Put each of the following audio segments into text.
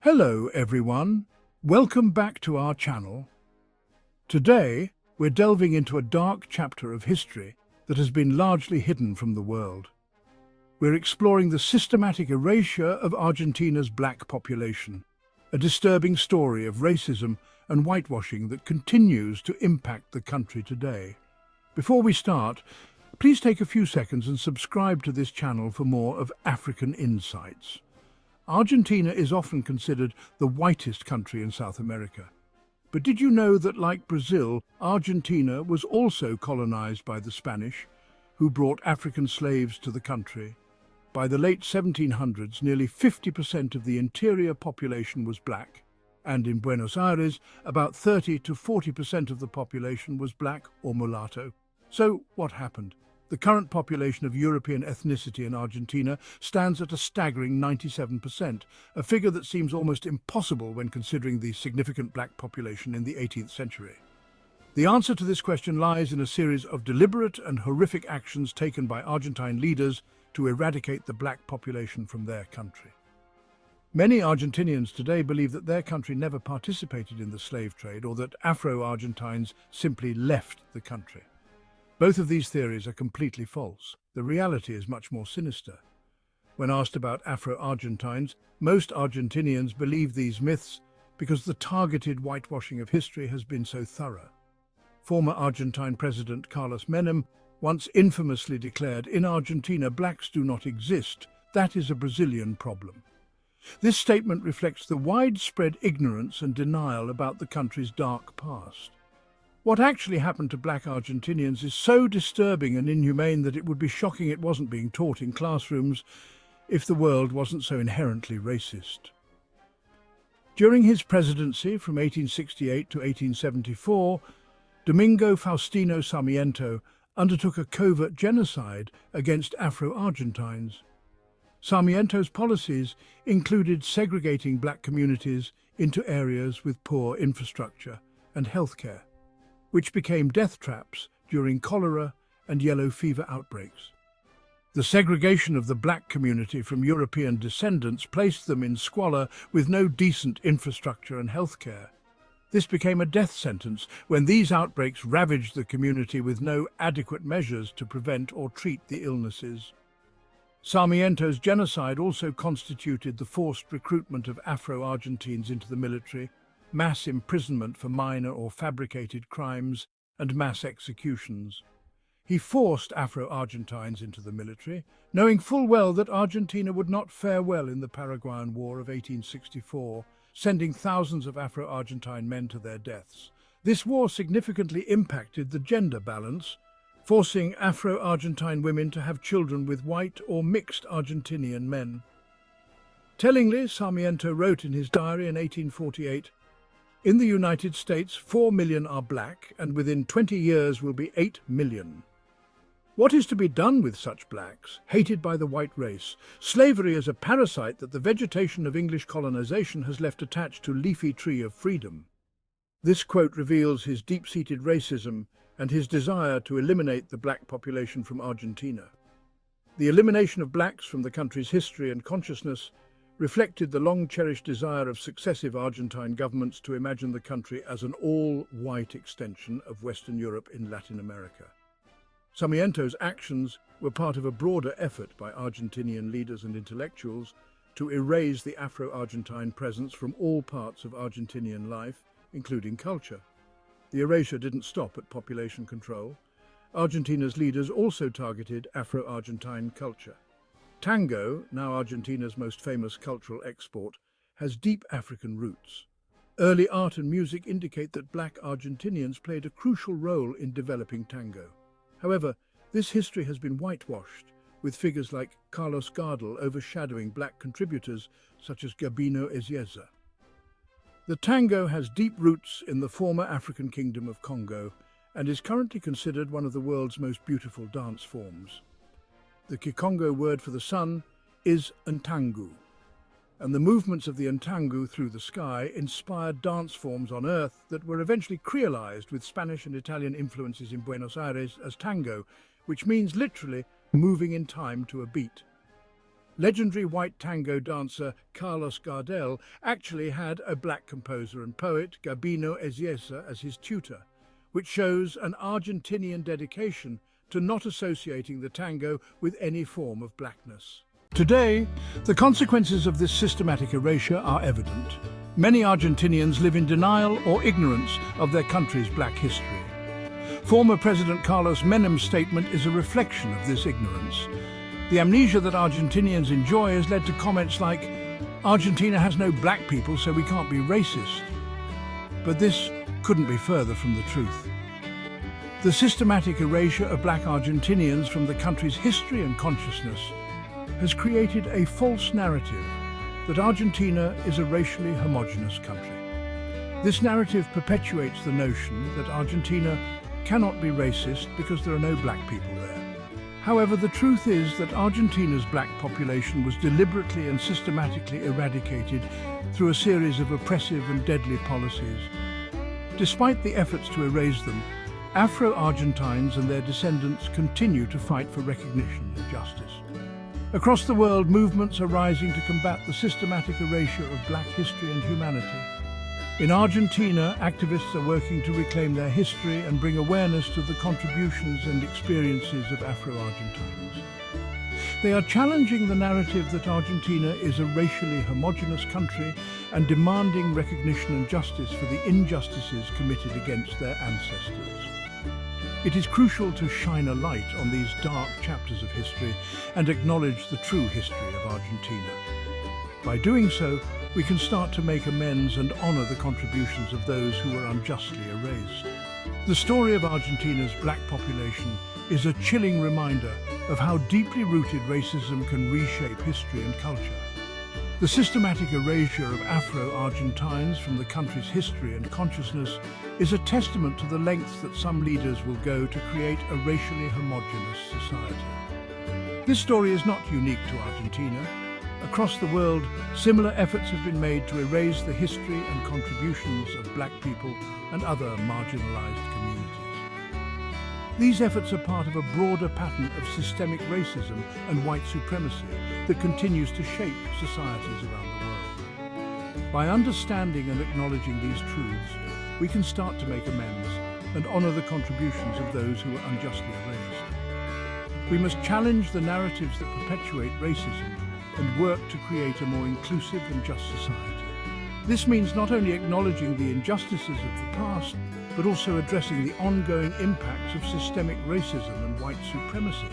Hello everyone, welcome back to our channel. Today we're delving into a dark chapter of history that has been largely hidden from the world. We're exploring the systematic erasure of Argentina's black population, a disturbing story of racism and whitewashing that continues to impact the country today. Before we start, please take a few seconds and subscribe to this channel for more of African insights. Argentina is often considered the whitest country in South America. But did you know that, like Brazil, Argentina was also colonized by the Spanish, who brought African slaves to the country? By the late 1700s, nearly 50% of the interior population was black, and in Buenos Aires, about 30 to 40% of the population was black or mulatto. So what happened? The current population of European ethnicity in Argentina stands at a staggering 97%, a figure that seems almost impossible when considering the significant black population in the 18th century. The answer to this question lies in a series of deliberate and horrific actions taken by Argentine leaders to eradicate the black population from their country. Many Argentinians today believe that their country never participated in the slave trade or that Afro-Argentines simply left the country. Both of these theories are completely false. The reality is much more sinister. When asked about Afro-Argentines, most Argentinians believe these myths because the targeted whitewashing of history has been so thorough. Former Argentine President Carlos Menem once infamously declared, "In Argentina, blacks do not exist. That is a Brazilian problem." This statement reflects the widespread ignorance and denial about the country's dark past. What actually happened to black Argentinians is so disturbing and inhumane that it would be shocking it wasn't being taught in classrooms if the world wasn't so inherently racist. During his presidency from 1868 to 1874, Domingo Faustino Sarmiento undertook a covert genocide against Afro-Argentines. Sarmiento's policies included segregating black communities into areas with poor infrastructure and healthcare, which became death traps during cholera and yellow fever outbreaks. The segregation of the black community from European descendants placed them in squalor with no decent infrastructure and healthcare. This became a death sentence when these outbreaks ravaged the community with no adequate measures to prevent or treat the illnesses. Sarmiento's genocide also constituted the forced recruitment of Afro-Argentines into the military, mass imprisonment for minor or fabricated crimes, and mass executions. He forced Afro-Argentines into the military, knowing full well that Argentina would not fare well in the Paraguayan War of 1864, sending thousands of Afro-Argentine men to their deaths. This war significantly impacted the gender balance, forcing Afro-Argentine women to have children with white or mixed Argentinian men. Tellingly, Sarmiento wrote in his diary in 1848, "In the United States, 4 million are black, and within 20 years will be 8 million. What is to be done with such blacks, hated by the white race? Slavery is a parasite that the vegetation of English colonization has left attached to leafy tree of freedom." This quote reveals his deep-seated racism and his desire to eliminate the black population from Argentina. The elimination of blacks from the country's history and consciousness reflected the long-cherished desire of successive Argentine governments to imagine the country as an all-white extension of Western Europe in Latin America. Sarmiento's actions were part of a broader effort by Argentinian leaders and intellectuals to erase the Afro-Argentine presence from all parts of Argentinian life, including culture. The erasure didn't stop at population control. Argentina's leaders also targeted Afro-Argentine culture. Tango, now Argentina's most famous cultural export, has deep African roots. Early art and music indicate that black Argentinians played a crucial role in developing tango. However, this history has been whitewashed, with figures like Carlos Gardel overshadowing black contributors such as Gabino Ezeiza. The tango has deep roots in the former African kingdom of Congo and is currently considered one of the world's most beautiful dance forms. The Kikongo word for the sun is Ntangu, and the movements of the Ntangu through the sky inspired dance forms on Earth that were eventually creolized with Spanish and Italian influences in Buenos Aires as tango, which means literally moving in time to a beat. Legendary white tango dancer Carlos Gardel actually had a black composer and poet, Gabino Eziesa, as his tutor, which shows an Argentinian dedication to not associating the tango with any form of blackness. Today, the consequences of this systematic erasure are evident. Many Argentinians live in denial or ignorance of their country's black history. Former President Carlos Menem's statement is a reflection of this ignorance. The amnesia that Argentinians enjoy has led to comments like, "Argentina has no black people, so we can't be racist." But this couldn't be further from the truth. The systematic erasure of black Argentinians from the country's history and consciousness has created a false narrative that Argentina is a racially homogeneous country. This narrative perpetuates the notion that Argentina cannot be racist because there are no black people there. However, the truth is that Argentina's black population was deliberately and systematically eradicated through a series of oppressive and deadly policies. Despite the efforts to erase them, Afro-Argentines and their descendants continue to fight for recognition and justice. Across the world, movements are rising to combat the systematic erasure of black history and humanity. In Argentina, activists are working to reclaim their history and bring awareness to the contributions and experiences of Afro-Argentines. They are challenging the narrative that Argentina is a racially homogeneous country and demanding recognition and justice for the injustices committed against their ancestors. It is crucial to shine a light on these dark chapters of history and acknowledge the true history of Argentina. By doing so, we can start to make amends and honor the contributions of those who were unjustly erased. The story of Argentina's black population is a chilling reminder of how deeply rooted racism can reshape history and culture. The systematic erasure of Afro-Argentines from the country's history and consciousness is a testament to the lengths that some leaders will go to create a racially homogeneous society. This story is not unique to Argentina. Across the world, similar efforts have been made to erase the history and contributions of black people and other marginalized communities. These efforts are part of a broader pattern of systemic racism and white supremacy that continues to shape societies around the world. By understanding and acknowledging these truths, we can start to make amends and honor the contributions of those who were unjustly erased. We must challenge the narratives that perpetuate racism and work to create a more inclusive and just society. This means not only acknowledging the injustices of the past, but also addressing the ongoing impacts of systemic racism and white supremacy.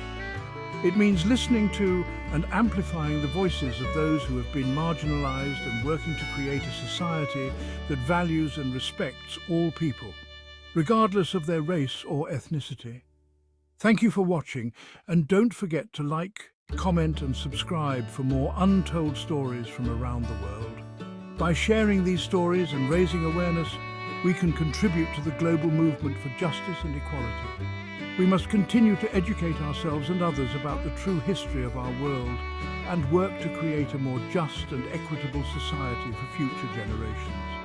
It means listening to and amplifying the voices of those who have been marginalized and working to create a society that values and respects all people, regardless of their race or ethnicity. Thank you for watching, and don't forget to like, comment and subscribe for more untold stories from around the world. By sharing these stories and raising awareness, we can contribute to the global movement for justice and equality. We must continue to educate ourselves and others about the true history of our world and work to create a more just and equitable society for future generations.